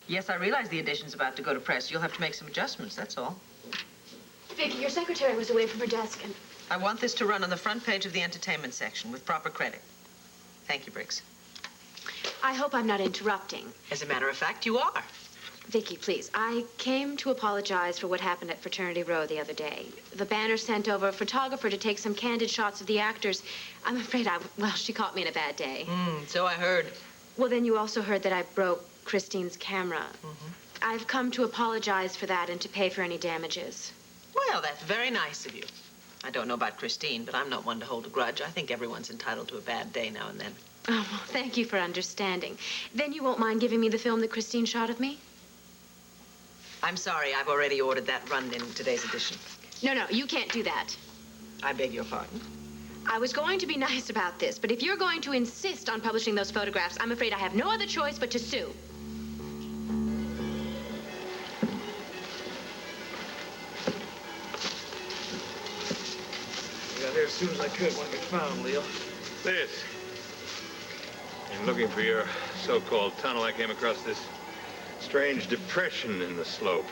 Yes, I realize the edition's about to go to press. You'll have to make some adjustments, that's all. Vicky, your secretary was away from her desk and... I want this to run on the front page of the entertainment section with proper credit. Thank you, Briggs. I hope I'm not interrupting. As a matter of fact, you are. Vicky, please, I came to apologize for what happened at Fraternity Row the other day. The Banner sent over a photographer to take some candid shots of the actors. I'm afraid she caught me in a bad day. So I heard. Well, then you also heard that I broke Christine's camera. Mm-hmm. I've come to apologize for that and to pay for any damages. Well, that's very nice of you. I don't know about Christine, but I'm not one to hold a grudge. I think everyone's entitled to a bad day now and then. Oh, well, thank you for understanding. Then you won't mind giving me the film that Christine shot of me? I'm sorry, I've already ordered that run in today's edition. No, you can't do that. I beg your pardon? I was going to be nice about this, but if you're going to insist on publishing those photographs, I'm afraid I have no other choice but to sue. I got here as soon as I could when I found Leo. This. In looking for your so-called tunnel, I came across this strange depression in the slope.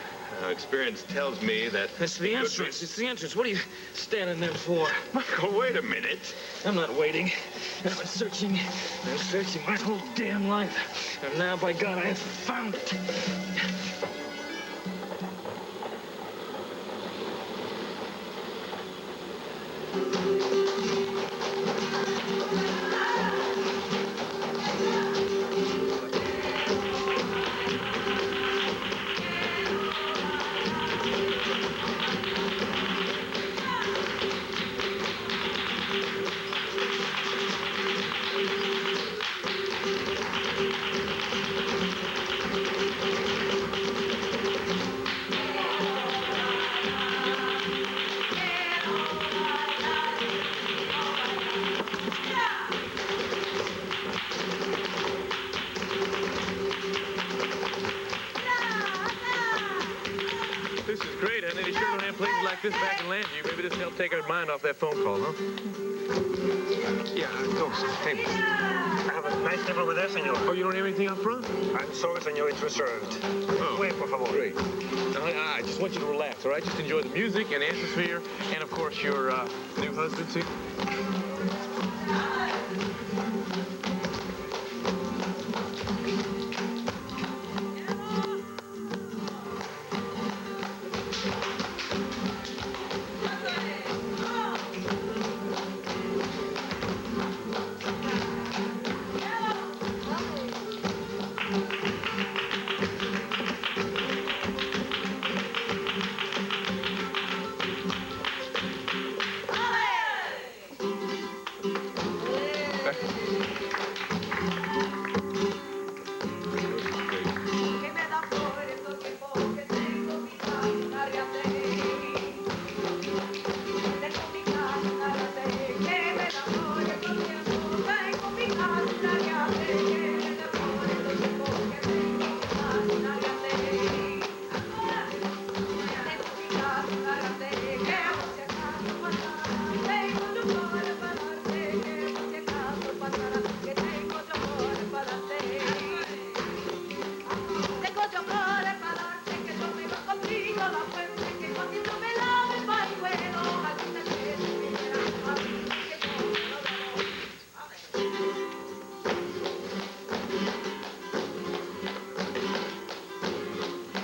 Experience tells me that... It's the entrance. It's the entrance. What are you standing there for? Michael, wait a minute. I'm not waiting. I've been searching and searching my whole damn life. And now, by God, I have found it. This back in Landview, maybe this will help take our mind off that phone call, huh? Yeah, dos, table. I have a nice table with that, senor. Oh, you don't have anything up front? I'm sorry, senor, it's reserved. Oh. Wait, por favor. Great. I just want you to relax, all right? Just enjoy the music and atmosphere, and, of course, your new husband, see?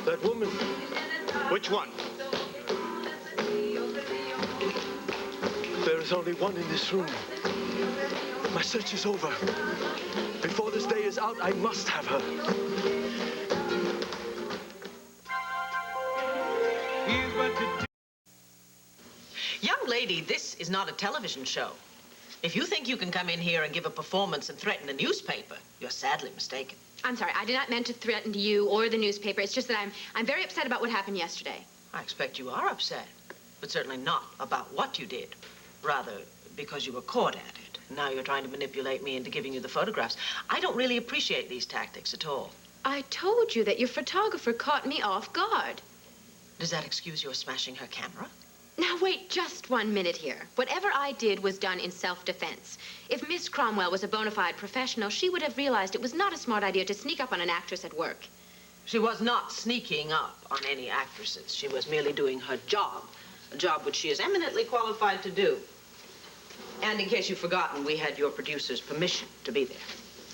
That woman. Which one? There is only one in this room. My search is over. Before this day is out, I must have her. Young lady, this is not a television show. If you think you can come in here and give a performance and threaten a newspaper, you're sadly mistaken. I'm sorry, I did not mean to threaten you or the newspaper. It's just that I'm very upset about what happened yesterday. I expect you are upset, but certainly not about what you did. Rather, because you were caught at it. Now you're trying to manipulate me into giving you the photographs. I don't really appreciate these tactics at all. I told you that your photographer caught me off guard. Does that excuse your smashing her camera? Now, wait just 1 minute here. Whatever I did was done in self-defense. If Miss Cromwell was a bona fide professional, she would have realized it was not a smart idea to sneak up on an actress at work. She was not sneaking up on any actresses. She was merely doing her job, a job which she is eminently qualified to do. And in case you've forgotten, we had your producer's permission to be there.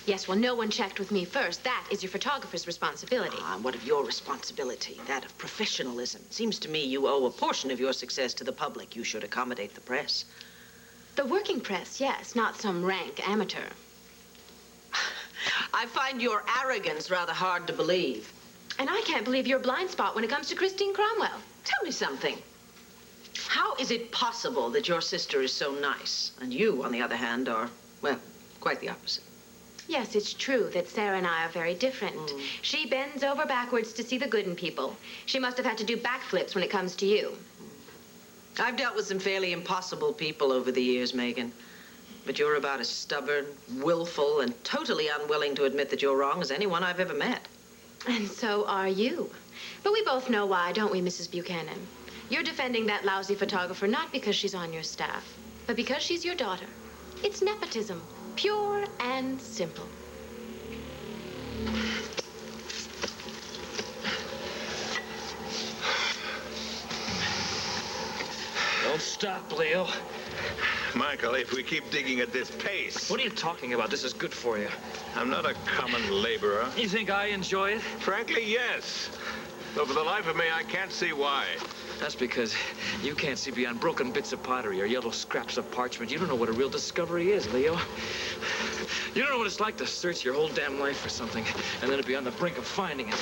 Yes, well, no one checked with me first. That is your photographer's responsibility. Ah, what of your responsibility? That of professionalism. Seems to me you owe a portion of your success to the public. You should accommodate the press. The working press, yes, not some rank amateur. I find your arrogance rather hard to believe. And I can't believe your blind spot when it comes to Christine Cromwell. Tell me something. How is it possible that your sister is so nice, and you, on the other hand, are, well, quite the opposite? Yes, it's true that Sarah and I are very different. She bends over backwards to see the good in people. She must have had to do backflips when it comes to you. I've dealt with some fairly impossible people over the years, Megan. But you're about as stubborn, willful, and totally unwilling to admit that you're wrong as anyone I've ever met. And so are you. But we both know why, don't we, Mrs. Buchanan? You're defending that lousy photographer not because she's on your staff, but because she's your daughter. It's nepotism, pure and simple. Don't stop, Leo. Michael, if we keep digging at this pace... What are you talking about? This is good for you. I'm not a common laborer. You think I enjoy it? Frankly, yes. Though for the life of me, I can't see why. That's because you can't see beyond broken bits of pottery or yellow scraps of parchment. You don't know what a real discovery is, Leo. You don't know what it's like to search your whole damn life for something and then to be on the brink of finding it.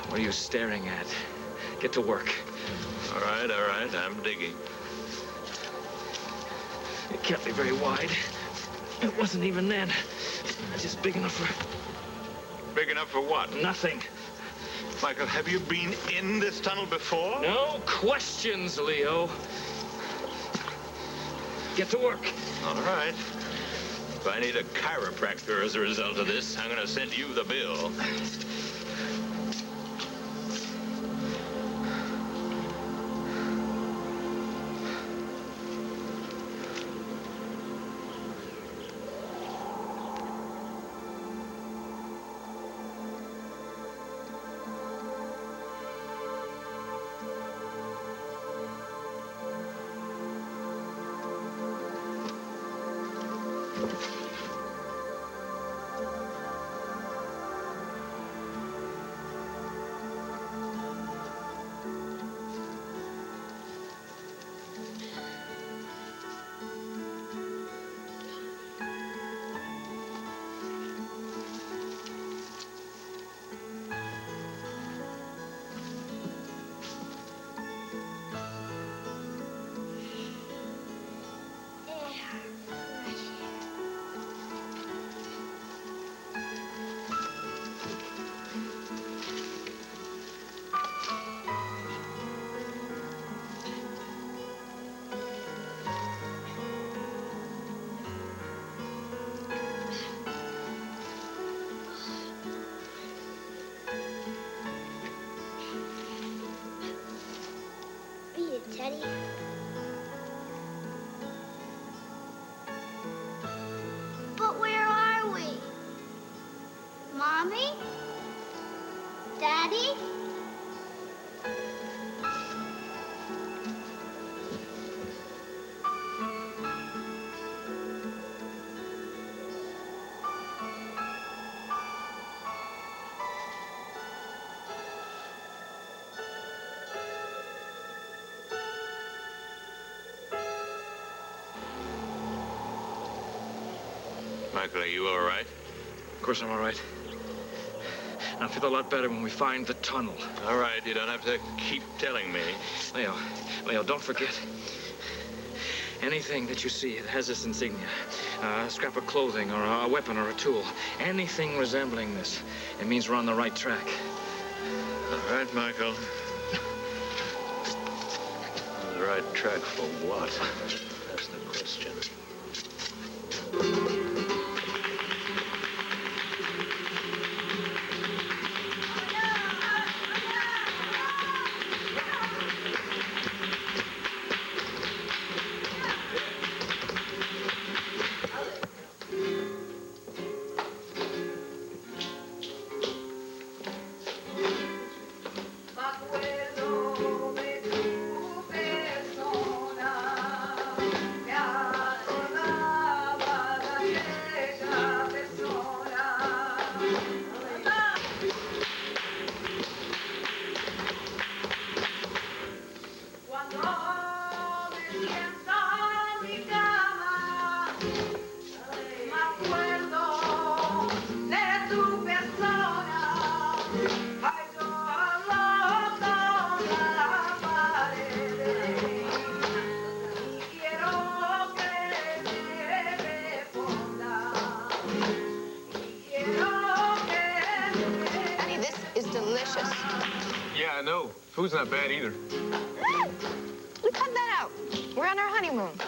What are you staring at? Get to work. All right, I'm digging. It can't be very wide. It wasn't even then. Just big enough for... Big enough for what? Nothing. Michael, have you been in this tunnel before? No questions, Leo. Get to work. All right. If I need a chiropractor as a result of this, I'm going to send you the bill. Teddy. But where are we? Mommy? Daddy? Michael, are you all right? Of course I'm all right. I'll feel a lot better when we find the tunnel. All right, you don't have to keep telling me. Leo, don't forget. Anything that you see that has this insignia, a scrap of clothing or a weapon or a tool, anything resembling this, it means we're on the right track. All right, Michael. On the right track for what? That's the question. Honey, this is delicious. Yeah, I know. Food's not bad either. We cut that out. We're on our honeymoon.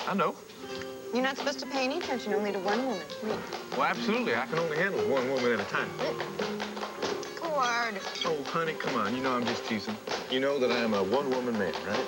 I know. You're not supposed to pay any attention only to one woman. Me. Well, absolutely. I can only handle one woman at a time. Cord. Oh, honey, come on. You know I'm just teasing. You know that I'm a one-woman man, right?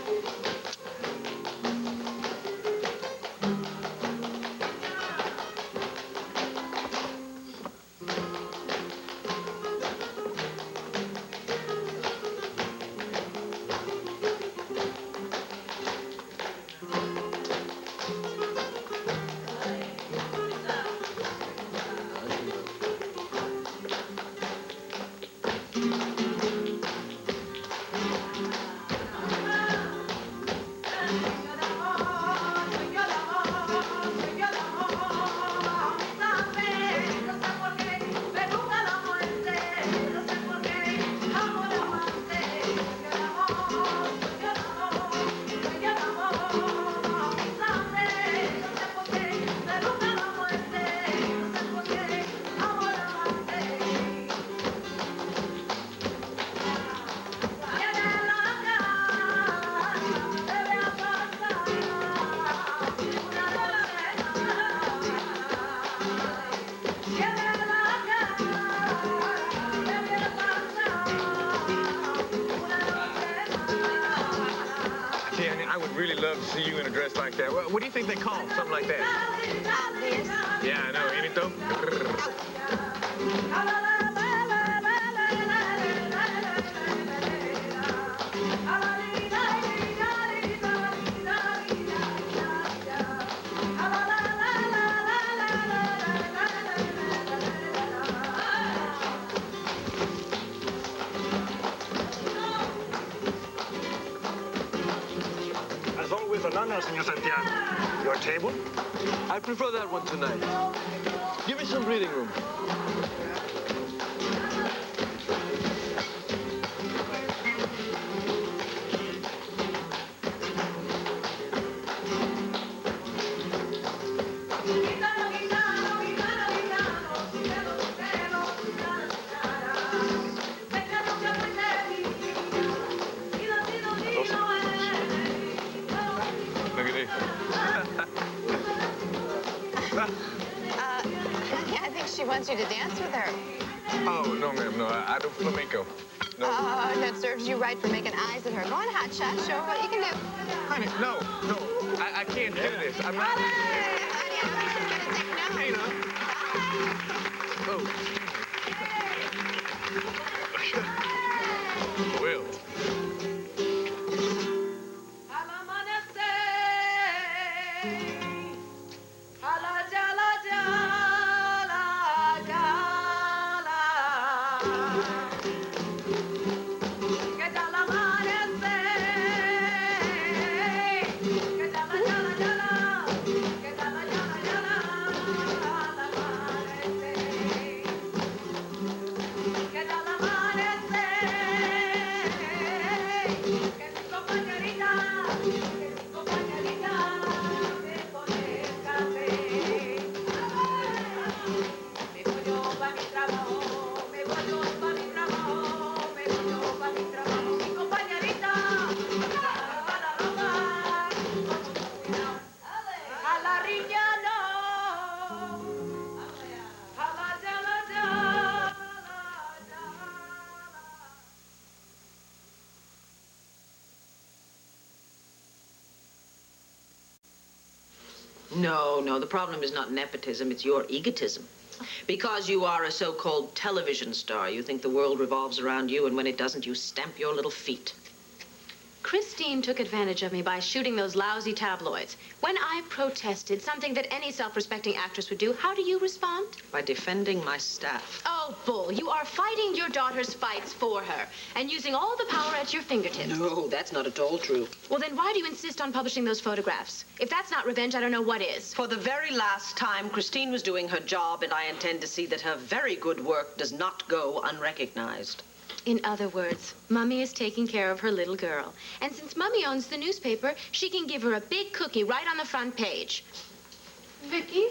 I would really love to see you in a dress like that. What do you think they call something like that? Obvious. Yeah, I know. Ain't it though? As always, an honor, Senor Santiago. Your table? I prefer that one tonight. Give me some breathing room. Look at this. Yeah, I think she wants you to dance with her. Oh, no, ma'am. No, I do flamenco. No. Oh, that serves you right for making eyes at her. Go on, hotshot. Show her what you can do. Honey, no. I can't do this. I'm not. Hey, honey, I don't think she's gonna take no. Hey, no. Oh. Well. No, the problem is not nepotism, it's your egotism. Because you are a so-called television star, you think the world revolves around you, and when it doesn't, you stamp your little feet. Christine took advantage of me by shooting those lousy tabloids. When I protested, something that any self-respecting actress would do, how do you respond? By defending my staff. Oh, Bull, you are fighting your daughter's fights for her and using all the power at your fingertips. No, that's not at all true. Well, then why do you insist on publishing those photographs? If that's not revenge, I don't know what is. For the very last time, Christine was doing her job, and I intend to see that her very good work does not go unrecognized. In other words, Mummy is taking care of her little girl. And since Mummy owns the newspaper, she can give her a big cookie right on the front page. Vicky?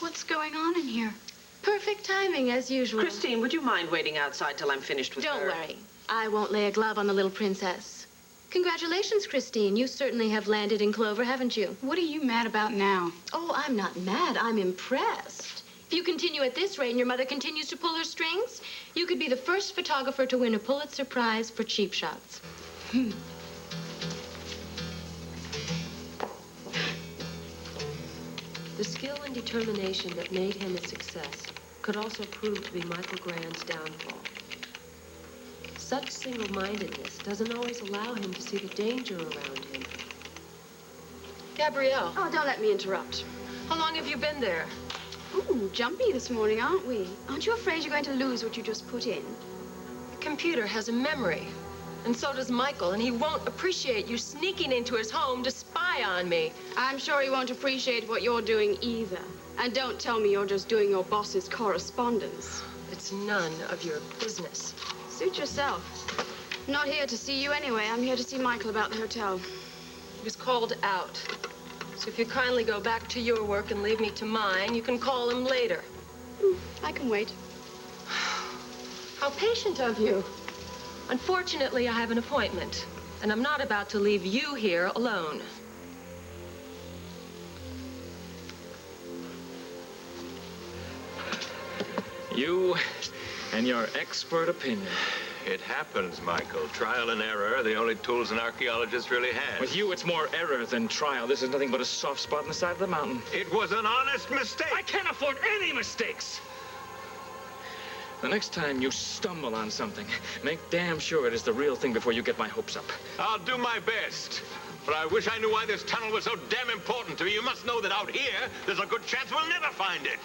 What's going on in here? Perfect timing, as usual. Christine, would you mind waiting outside till I'm finished with her? Don't worry. I won't lay a glove on the little princess. Congratulations, Christine. You certainly have landed in clover, haven't you? What are you mad about now? Oh, I'm not mad. I'm impressed. If you continue at this rate and your mother continues to pull her strings, you could be the first photographer to win a Pulitzer Prize for cheap shots. The skill and determination that made him a success could also prove to be Michael Grand's downfall. Such single-mindedness doesn't always allow him to see the danger around him. Gabrielle. Oh, don't let me interrupt. How long have you been there? Ooh, jumpy this morning, aren't we? Aren't you afraid you're going to lose what you just put in? The computer has a memory, and so does Michael, and he won't appreciate you sneaking into his home to spy on me. I'm sure he won't appreciate what you're doing either. And don't tell me you're just doing your boss's correspondence. It's none of your business. Suit yourself. I'm not here to see you anyway. I'm here to see Michael about the hotel. He was called out. So if you kindly go back to your work and leave me to mine, you can call him later. I can wait. How patient of you. Unfortunately, I have an appointment, and I'm not about to leave you here alone. You and your expert opinion. It happens, Michael. Trial and error are the only tools an archaeologist really has. With you, it's more error than trial. This is nothing but a soft spot on the side of the mountain. It was an honest mistake. I can't afford any mistakes. The next time you stumble on something, make damn sure it is the real thing before you get my hopes up. I'll do my best. But I wish I knew why this tunnel was so damn important to me. You must know that out here, there's a good chance we'll never find it.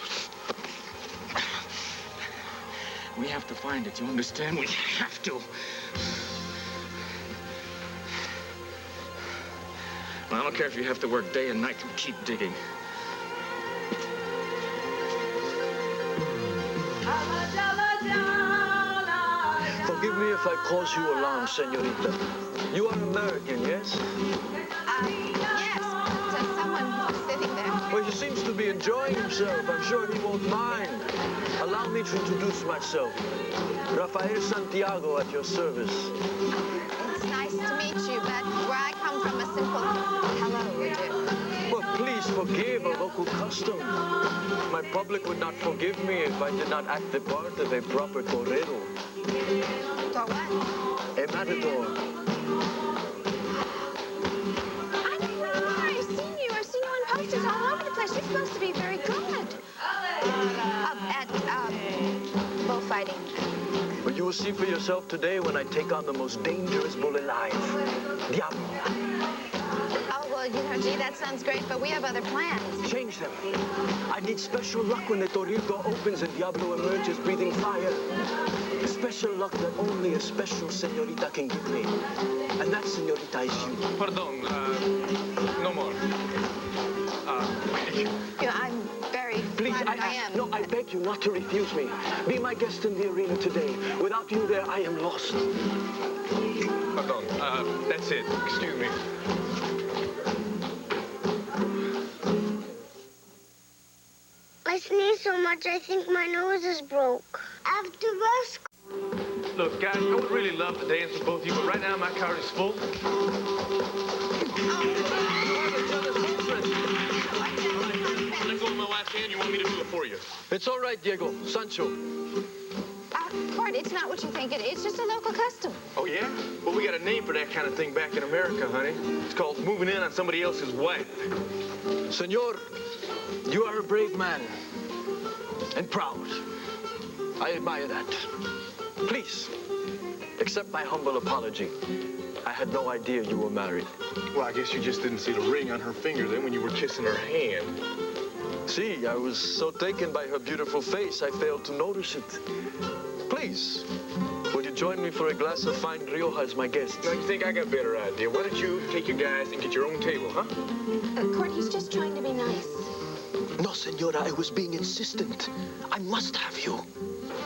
We have to find it, you understand? We have to. I don't care if you have to work day and night to keep digging. Forgive me if I cause you alarm, senorita. You are American, yes? Yes, there's someone sitting there. Well, he seems to be enjoying himself. I'm sure he won't mind. Allow me to introduce myself. Rafael Santiago at your service. It's nice to meet you, but where I come from, a simple hello would do. Well, please forgive a local custom. My public would not forgive me if I did not act the part of a proper torero. For what? A matador. I know who you are. I've seen you. I've seen you on posters all over the place. You're supposed to be very good. At bullfighting. But you will see for yourself today when I take on the most dangerous bull alive. Diablo. Oh, well, gee, that sounds great, but we have other plans. Change them. I need special luck when the torito opens and Diablo emerges breathing fire. Special luck that only a special senorita can give me. And that senorita is you. Pardon, no more. Yeah, I'm very Please, flattered. I am. No, I beg you not to refuse me. Be my guest in the arena today. Without you there, I am lost. Pardon, that's it. Excuse me. I sneeze so much I think my nose is broke. After bus. Look, guys, I would really love to dance with both of you, but right now my card is full. Let go of my last hand. You want me to do it for you? It's all right, Diego. Sancho. Bart, it's not what you think it is. It's just a local custom. Oh, yeah? Well, we got a name for that kind of thing back in America, honey. It's called moving in on somebody else's wife. Senor, you are a brave man. And proud. I admire that. Please, accept my humble apology. I had no idea you were married. Well, I guess you just didn't see the ring on her finger then when you were kissing her hand. See, I was so taken by her beautiful face, I failed to notice it. Please, will you join me for a glass of fine Rioja as my guest? No, you think I got a better idea? Why don't you take your guys and get your own table, huh? Court, he's just trying to be nice. No, senora, I was being insistent. I must have you.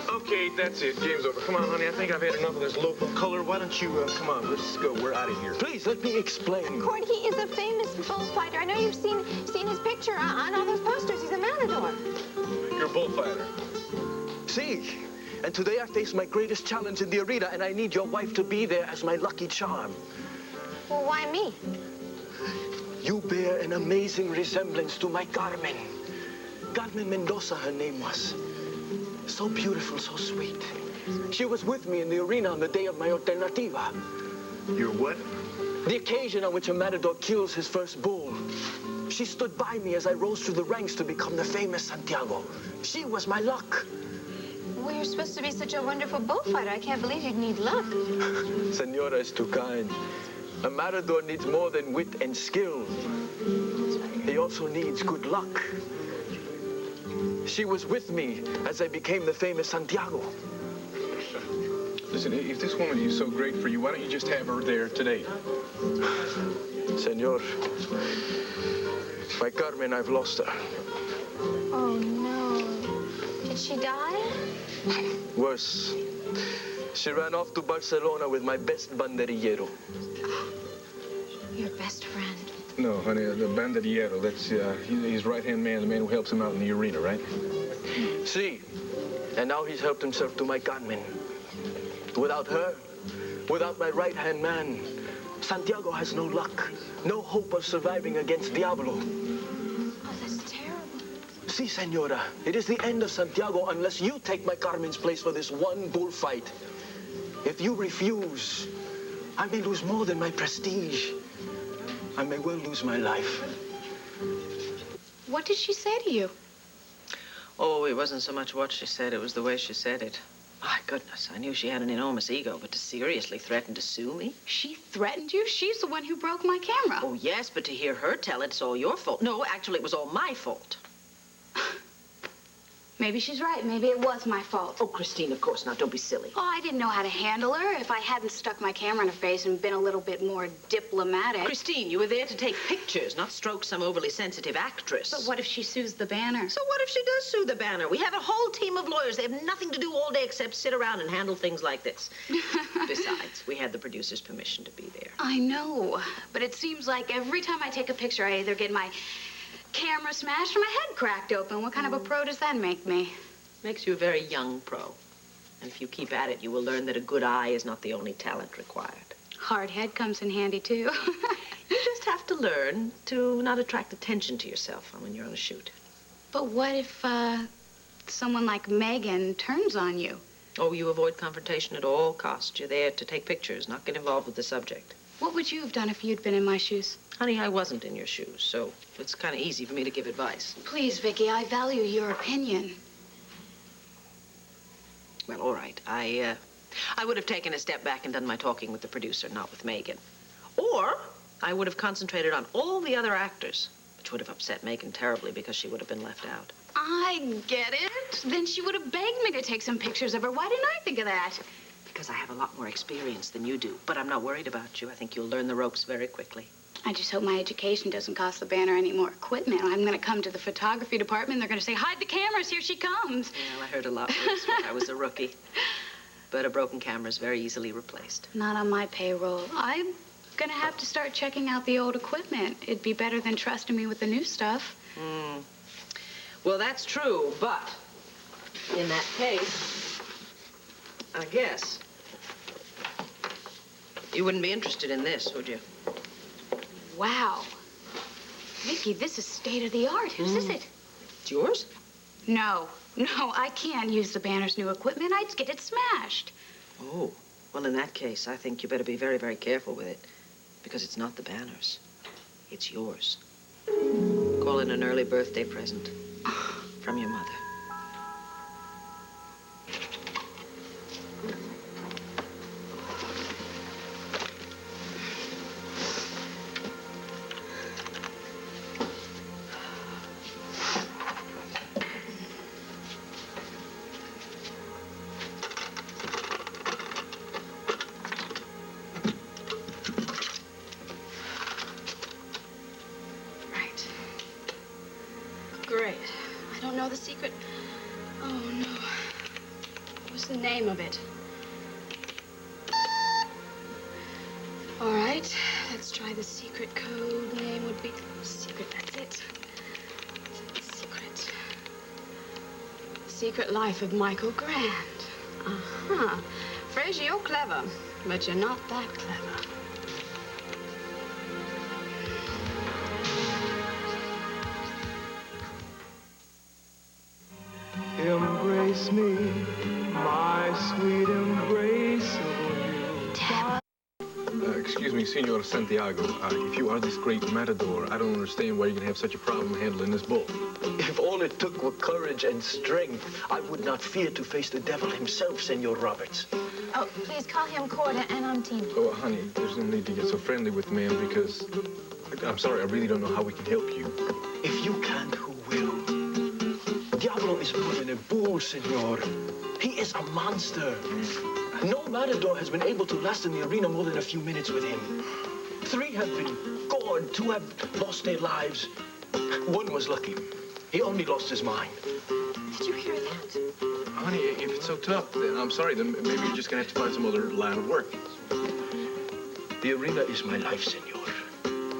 Okay, that's it. Game's over. Come on, honey. I think I've had enough of this local color. Why don't you, come on, let's go. We're out of here. Please, let me explain. Court, he is a famous bullfighter. I know you've seen his picture on all those posters. He's a matador. You're a bullfighter. See, and today I face my greatest challenge in the arena, and I need your wife to be there as my lucky charm. Well, why me? You bear an amazing resemblance to my Carmen. Carmen Mendoza, her name was. So beautiful, so sweet. She was with me in the arena on the day of my alternativa. Your what? The occasion on which a matador kills his first bull. She stood by me as I rose through the ranks to become the famous Santiago. She was my luck. Well, you're supposed to be such a wonderful bullfighter. I can't believe you'd need luck. Senora is too kind. A matador needs more than wit and skill. He also needs good luck. She was with me as I became the famous Santiago. Listen, if this woman is so great for you, why don't you just have her there today? Senor, my Carmen, I've lost her. Oh, no. Did she die? Worse. She ran off to Barcelona with my best banderillero. Your best friend. No, honey, the banderillero, that's his right-hand man, the man who helps him out in the arena, right? See, and now he's helped himself to my Carmen. Without her, without my right-hand man, Santiago has no luck, no hope of surviving against Diablo. Oh, that's terrible. See, senora, it is the end of Santiago unless you take my Carmen's place for this one bullfight. If you refuse, I may lose more than my prestige. I may well lose my life. What did she say to you? Oh, it wasn't so much what she said, it was the way she said it. My goodness, I knew she had an enormous ego, but to seriously threaten to sue me? She threatened you? She's the one who broke my camera. Oh, yes, but to hear her tell it's all your fault. No, actually, it was all my fault. Maybe she's right. Maybe it was my fault. Oh, Christine, of course not. Don't be silly. Oh, I didn't know how to handle her. If I hadn't stuck my camera in her face and been a little bit more diplomatic. Christine, you were there to take pictures, not stroke some overly sensitive actress. But what if she sues the Banner? So what if she does sue the Banner? We have a whole team of lawyers. They have nothing to do all day except sit around and handle things like this. Besides, we had the producer's permission to be there. I know, but it seems like every time I take a picture, I either get my camera smashed or my head cracked open. What kind of a pro does that make me? Makes you a very young pro. And if you keep at it, you will learn that a good eye is not the only talent required. Hard head comes in handy, too. You just have to learn to not attract attention to yourself when you're on a shoot. But what if, someone like Megan turns on you? Oh, you avoid confrontation at all costs. You're there to take pictures, not get involved with the subject. What would you have done if you'd been in my shoes? Honey, I wasn't in your shoes, so it's kind of easy for me to give advice. Please, Vicky, I value your opinion. Well, all right. I would have taken a step back and done my talking with the producer, not with Megan. Or I would have concentrated on all the other actors, which would have upset Megan terribly because she would have been left out. I get it. Then she would have begged me to take some pictures of her. Why didn't I think of that? Because I have a lot more experience than you do. But I'm not worried about you. I think you'll learn the ropes very quickly. I just hope my education doesn't cost the Banner any more equipment. I'm going to come to the photography department. They're going to say, hide the cameras. Here she comes. Well, I heard a lot worse when I was a rookie. But a broken camera is very easily replaced. Not on my payroll. I'm going to have to start checking out the old equipment. It'd be better than trusting me with the new stuff. Well, that's true, but in that case, I guess you wouldn't be interested in this, would you? Wow. Vicky, this is state-of-the-art. Whose is it? It's yours? No, I can't use the Banner's new equipment. I'd get it smashed. Oh, well, in that case, I think you better be very, very careful with it. Because it's not the Banner's. It's yours. Call it an early birthday present from your mother. the name of it? All right, let's try the secret code. Name would be secret, that's it. Secret. Secret Life of Michael Grant. Uh-huh. Fraser, you're clever, but you're not that clever. Embrace me, my sweet embrace of you. Excuse me, Senor Santiago. If you are this great matador, I don't understand why you can have such a problem handling this bull. If all it took were courage and strength, I would not fear to face the devil himself, Senor Roberts. Oh, please call him Corda, and I'm Team. Oh, honey, there's no need to get so friendly with me because... I'm sorry, I really don't know how we can help you. If you can't, who will? Diablo is more than a bull, senor. He is a monster. No matador has been able to last in the arena more than a few minutes with him. 3 have been gored, 2 have lost their lives. 1 was lucky. He only lost his mind. Did you hear that? Honey, if it's so tough, then I'm sorry, then maybe you're just gonna have to find some other line of work. The arena is my life, senor.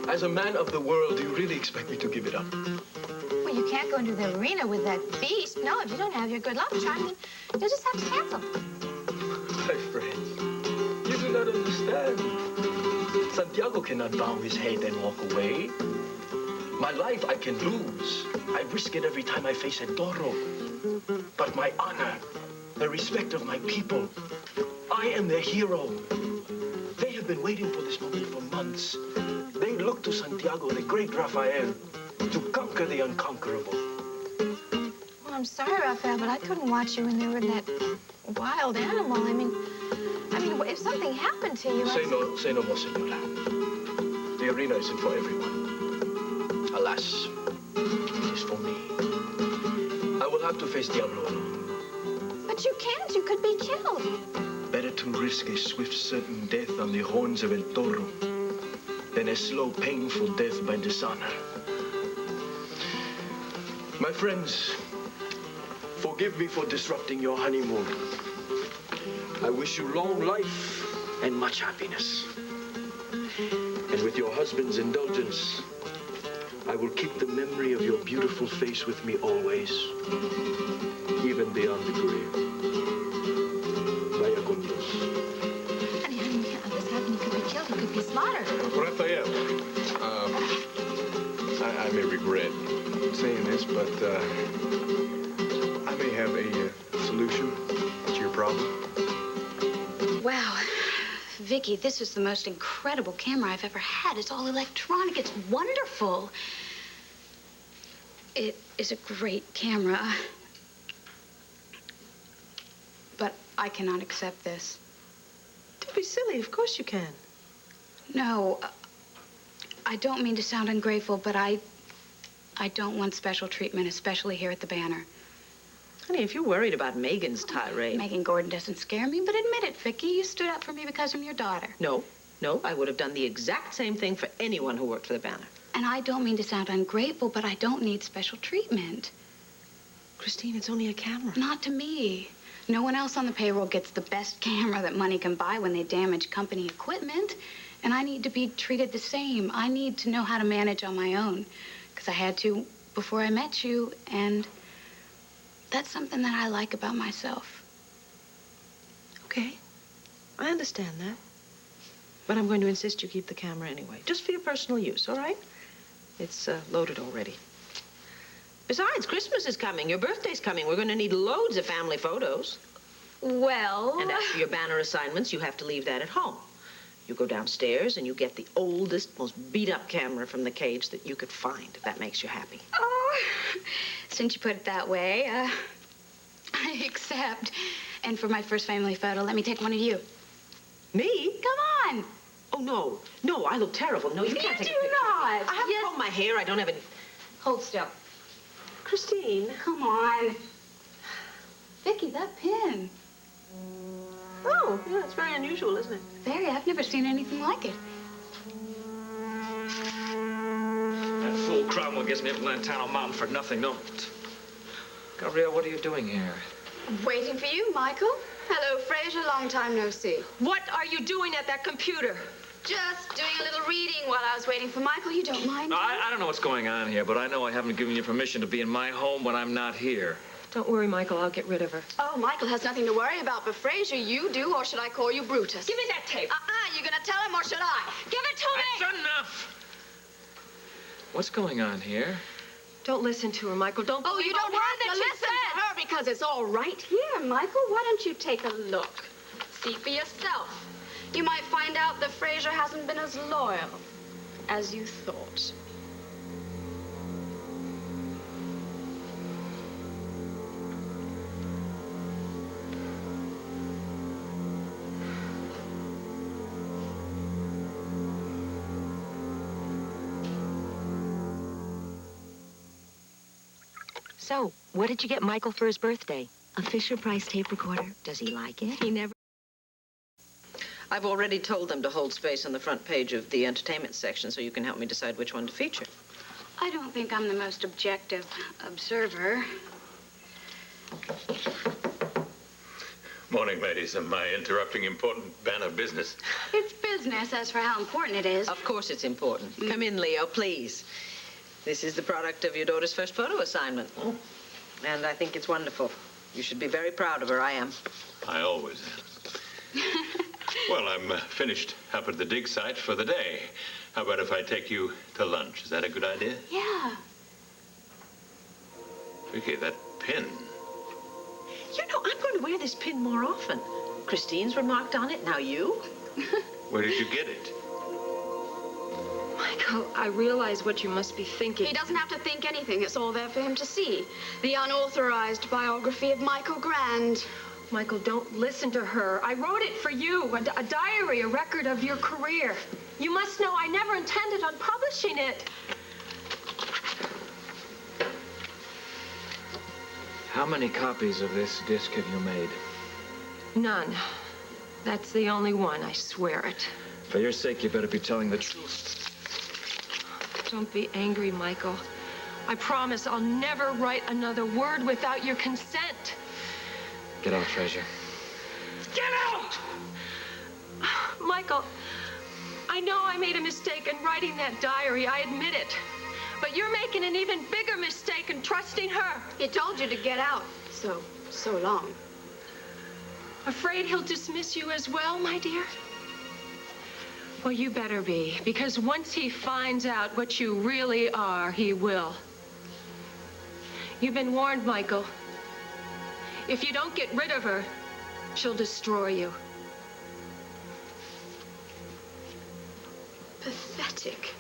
As a man of the world, do you really expect me to give it up? Well, you can't go into the arena with that beast. No, if you don't have your good luck charm, then you'll just have to cancel. My friend, you do not understand. Santiago cannot bow his head and walk away. My life I can lose. I risk it every time I face a toro. But my honor, the respect of my people, I am their hero. They have been waiting for this moment for months. They look to Santiago, the great Raphael, to conquer the unconquerable. Well, I'm sorry, Raphael, but I couldn't watch you when they were that wild animal. I mean, if something happened to you... Say no more, senora. The arena isn't for everyone. Alas, it is for me. I will have to face Diablo alone. But you can't. You could be killed. Better to risk a swift, certain death on the horns of El Toro than a slow, painful death by dishonor. My friends, forgive me for disrupting your honeymoon. I wish you long life and much happiness. And with your husband's indulgence, I will keep the memory of your beautiful face with me always, even beyond the grave. Vaya con Dios. Honey, if this happened, you could be killed. You could be slaughtered. Raphael, I may regret saying this, but I may have a solution to your problem. Wow. Vicky, this is the most incredible camera I've ever had. It's all electronic. It's wonderful. It is a great camera. But I cannot accept this. Don't be silly. Of course you can. No, I don't mean to sound ungrateful, but I don't want special treatment, especially here at the Banner. Honey, if you're worried about Megan's tirade... Megan Gordon doesn't scare me, but admit it, Vicky. You stood up for me because I'm your daughter. No, I would have done the exact same thing for anyone who worked for the Banner. And I don't mean to sound ungrateful, but I don't need special treatment. Christine, it's only a camera. Not to me. No one else on the payroll gets the best camera that money can buy when they damage company equipment. And I need to be treated the same. I need to know how to manage on my own. Because I had to before I met you, and that's something that I like about myself. Okay, I understand that. But I'm going to insist you keep the camera anyway, just for your personal use, all right? It's loaded already. Besides, Christmas is coming. Your birthday's coming. We're going to need loads of family photos. Well... And after your Banner assignments, you have to leave that at home. You go downstairs and you get the oldest, most beat-up camera from the cage that you could find, if that makes you happy. Oh, since you put it that way, I accept. And for my first family photo, let me take one of you. Me? Come on. Oh, no, I look terrible. No, you can't take a picture. You do not. I haven't combed my hair. I don't have any... Hold still. Christine. Come on. Vicky, that pin. Oh, yeah, it's very unusual, isn't it? Very. I've never seen anything like it. That fool Cromwell gives me up Lantano Mountain for nothing, don't. Gabrielle, what are you doing here? Waiting for you, Michael. Hello, Fraser. Long time no see. What are you doing at that computer? Just doing a little reading while I was waiting for Michael. You don't mind? No, I don't know what's going on here, but I know I haven't given you permission to be in my home when I'm not here. Don't worry, Michael. I'll get rid of her. Oh, Michael has nothing to worry about, but Fraser, you do, or should I call you Brutus? Give me that tape. You gonna tell him, or should I? Give it to me! That's enough! What's going on here? Don't listen to her, Michael. Don't believe you don't a word have that to she listen said. to her because it's all right here, Michael. Why don't you take a look? See for yourself. You might find out that Fraser hasn't been as loyal as you thought. So, what did you get Michael for his birthday? A Fisher-Price tape recorder? Does he like it? He never... I've already told them to hold space on the front page of the entertainment section so you can help me decide which one to feature. I don't think I'm the most objective observer. Morning, ladies. Am I interrupting important band of business? It's business. As for how important it is. Of course it's important. Come in, Leo, please. This is the product of your daughter's first photo assignment. And I think it's wonderful. You should be very proud of her. I am. I always am. Well, I'm finished up at the dig site for the day. How about if I take you to lunch? Is that a good idea? Yeah. Vicky, that pin. You know, I'm going to wear this pin more often. Christine's remarked on it. Now you. Where did you get it? Michael, I realize what you must be thinking. He doesn't have to think anything. It's all there for him to see. The unauthorized biography of Michael Grand. Michael, don't listen to her. I wrote it for you, a diary, a record of your career. You must know I never intended on publishing it. How many copies of this disc have you made? None. That's the only one, I swear it. For your sake, you better be telling the truth. Don't be angry, Michael. I promise I'll never write another word without your consent. Get out, Fraser. Get out! Michael, I know I made a mistake in writing that diary. I admit it. But you're making an even bigger mistake in trusting her. He told you to get out so long. Afraid he'll dismiss you as well, my dear? Well, you better be, because once he finds out what you really are, he will. You've been warned, Michael. If you don't get rid of her, she'll destroy you. Pathetic.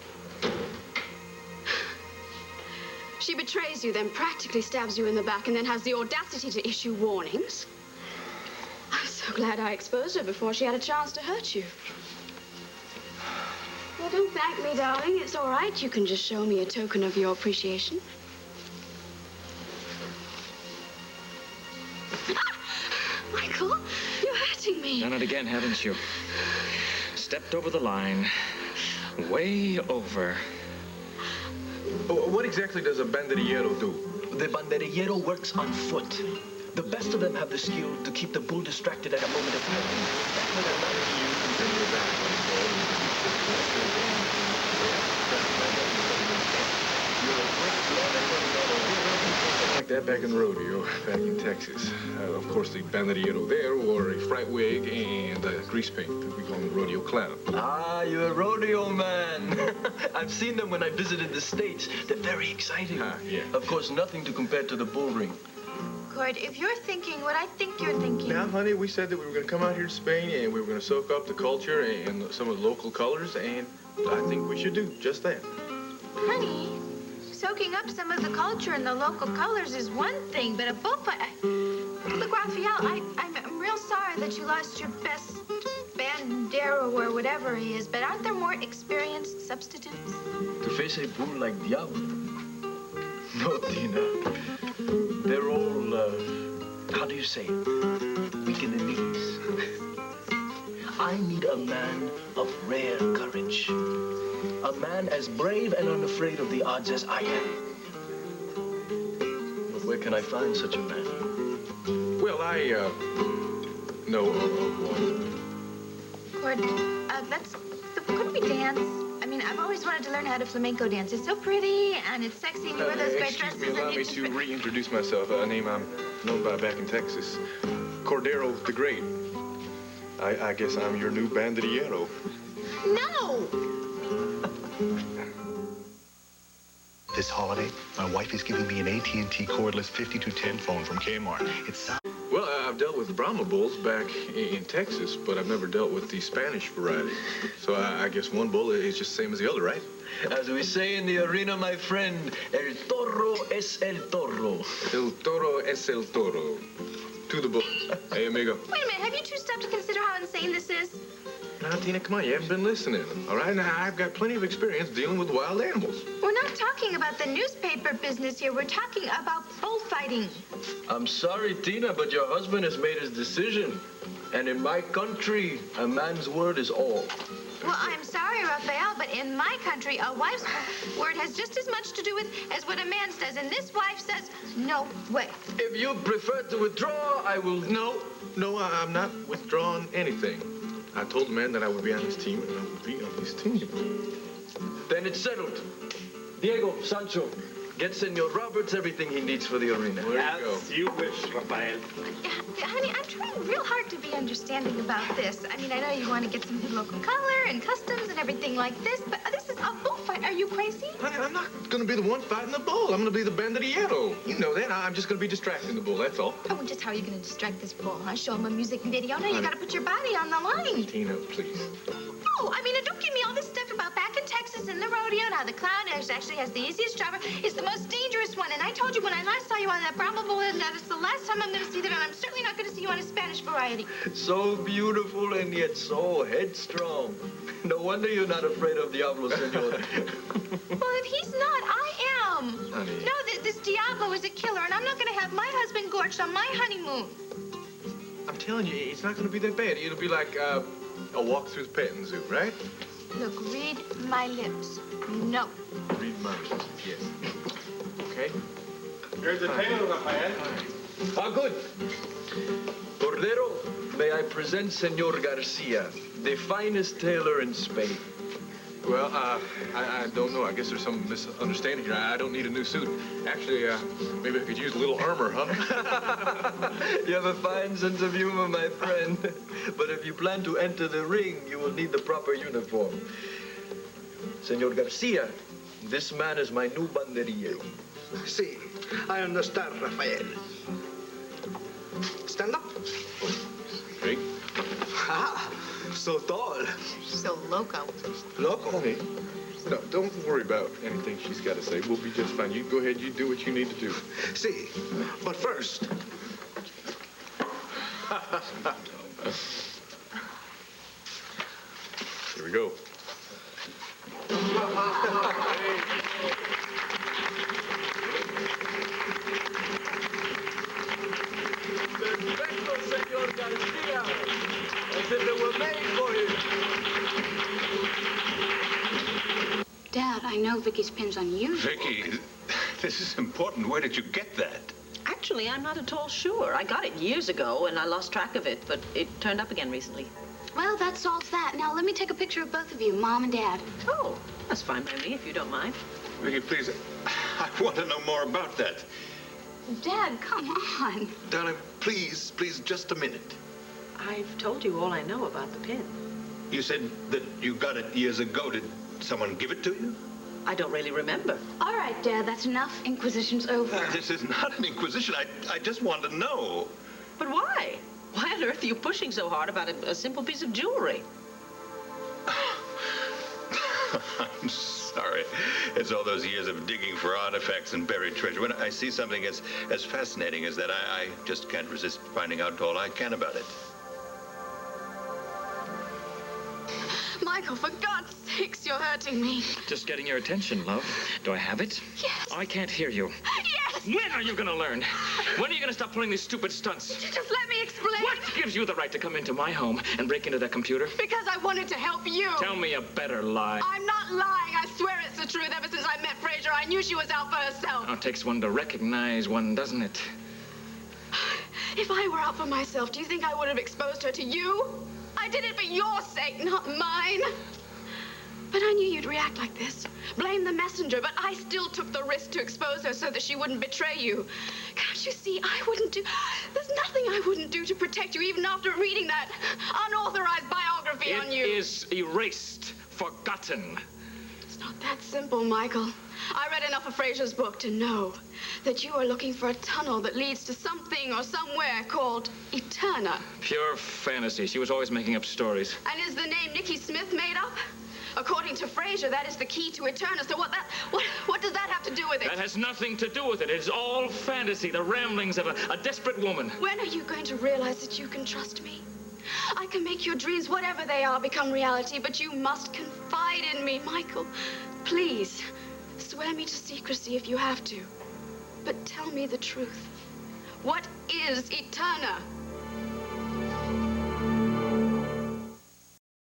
She betrays you, then practically stabs you in the back, and then has the audacity to issue warnings. I'm so glad I exposed her before she had a chance to hurt you. Well, don't thank me, darling. It's all right. You can just show me a token of your appreciation. Michael, you're hurting me. Done it again, haven't you? Stepped over the line. Way over. What exactly does a banderillero do? The banderillero works on foot. The best of them have the skill to keep the bull distracted at a moment of Like that back in the rodeo, back in Texas. Of course, the banderillero there wore a fright wig and grease paint. We call him the rodeo clown. Ah, you're a rodeo man. I've seen them when I visited the States. They're very exciting. Yeah. Of course, nothing to compare to the bull ring. Cord, if you're thinking what I think you're thinking... Now, honey, we said that we were going to come out here to Spain and we were going to soak up the culture and some of the local colors, and I think we should do just that. Honey, soaking up some of the culture and the local colors is one thing, but a bullfight... Look, Raphael, I'm real sorry that you lost your best bandero or whatever he is, but aren't there more experienced substitutes? To face a bull like Diablo? No, Tina. They're all, how do you say it? Weak in the knees. I need a man of rare courage. A man as brave and unafraid of the odds as I am. But where can I find such a man? Well, No, what? Cord, couldn't we dance? I mean, I've always wanted to learn how to flamenco dance. It's so pretty, and it's sexy, and you wear those great Excuse dresses. me, allow me to reintroduce myself. A name I'm known by back in Texas. Cordero the Great. I guess I'm your new banderiero. No! This holiday, my wife is giving me an AT&T cordless 5210 phone from Kmart. It's... Well, I've dealt with Brahma bulls back in Texas, but I've never dealt with the Spanish variety. So I guess one bull is just the same as the other, right? As we say in the arena, my friend, el toro es el toro. El toro es el toro. To the bull. Hey, amigo. Wait a minute, have you two stopped to consider how insane this is? Now, Tina, come on, you haven't been listening. All right, now, I've got plenty of experience dealing with wild animals. We're not talking about the newspaper business here. We're talking about bullfighting. I'm sorry, Tina, but your husband has made his decision. And in my country, a man's word is all. Well, I'm sorry, Raphael, but in my country, a wife's word has just as much to do with as what a man's does. And this wife says, no way. If you prefer to withdraw, I will... No, I'm not withdrawing anything. I told the man that I would be on his team, and I will be on his team. Then it's settled. Diego, Sancho, get Senor Roberts everything he needs for the arena. As you wish, Rafael. Honey, I'm trying real hard to be understanding about this. I mean, I know you want to get some good local color and customs and everything like this, but this is a bullfight. Are you crazy? Honey, I'm not going to be the one fighting the bull. I'm going to be the banderiero. You know that. I'm just going to be distracting the bull, that's all. Oh, and just how are you going to distract this bull, huh? Show him a music video? No, you got to put your body on the line. Tina, please. No, I mean, don't give me all this stuff about back in Texas in the rodeo and how the clown actually has the easiest driver. It's the most dangerous one. And I told you when I last saw you on that Brahma bull, and that is the last time I'm going to see that, and I'm certainly not going to see you on a Spanish variety. So beautiful and yet so headstrong. No wonder you're not afraid of Diablo, Senor. Well, if he's not, I am. Honey. No, this Diablo is a killer, and I'm not going to have my husband gorged on my honeymoon. I'm telling you, it's not going to be that bad. It'll be like a walk through the petting zoo, right? Look, read my lips. No. Read my lips, yes. Okay? Here's the table, Rafael. Ah, good. Cordero, may I present Senor Garcia, the finest tailor in Spain. Well, I don't know. I guess there's some misunderstanding here. I don't need a new suit. Actually, maybe I could use a little armor, huh? You have a fine sense of humor, my friend. But if you plan to enter the ring, you will need the proper uniform. Senor Garcia, this man is my new banderiero. See, I understand, Rafael. Stand up. Okay. Ah, so tall. So loco. Loco? Honey, no, don't worry about anything she's got to say. We'll be just fine. You go ahead. You do what you need to do. See, but first... Here we go. Perfecto, Senor Garcia. As if they were made for him. Dad, I know Vicky's pin's unusual. Vicky, this is important. Where did you get that? Actually, I'm not at all sure. I got it years ago, and I lost track of it, but it turned up again recently. Well, that solves that. Now, let me take a picture of both of you, Mom and Dad. Oh, that's fine by me, if you don't mind. Vicky, please, I want to know more about that. Dad, come on. Darling, please, just a minute. I've told you all I know about the pin. You said that you got it years ago. Did someone give it to you? I don't really remember. All right, Dad, that's enough. Inquisition's over. This is not an inquisition. I just want to know. But why? Why on earth are you pushing so hard about a simple piece of jewelry? I'm sorry. It's all those years of digging for artifacts and buried treasure. When I see something as fascinating as that, I just can't resist finding out all I can about it. Michael, for God's sakes, you're hurting me. Just getting your attention, love. Do I have it? Yes. I can't hear you. Yes! When are you gonna learn? When are you gonna stop pulling these stupid stunts? Just let me explain. What gives you the right to come into my home and break into that computer? Because I wanted to help you. Tell me a better lie. I'm not lying. I swear it's the truth. Ever since I met Fraser, I knew she was out for herself. Oh, it takes one to recognize one, doesn't it? If I were out for myself, do you think I would have exposed her to you? I did it for your sake, not mine. But I knew you'd react like this. Blame the messenger, but I still took the risk to expose her so that she wouldn't betray you. Can't you see? There's nothing I wouldn't do to protect you, even after reading that unauthorized biography on you. It is erased, forgotten. It's not that simple, Michael. I read enough of Fraser's book to know that you are looking for a tunnel that leads to something or somewhere called Eterna. Pure fantasy. She was always making up stories. And is the name Nikki Smith made up? According to Fraser, that is the key to Eterna. So what does that have to do with it? That has nothing to do with it. It's all fantasy, the ramblings of a desperate woman. When are you going to realize that you can trust me? I can make your dreams, whatever they are, become reality, but you must confide in me, Michael. Please, swear me to secrecy if you have to. But tell me the truth. What is Eterna?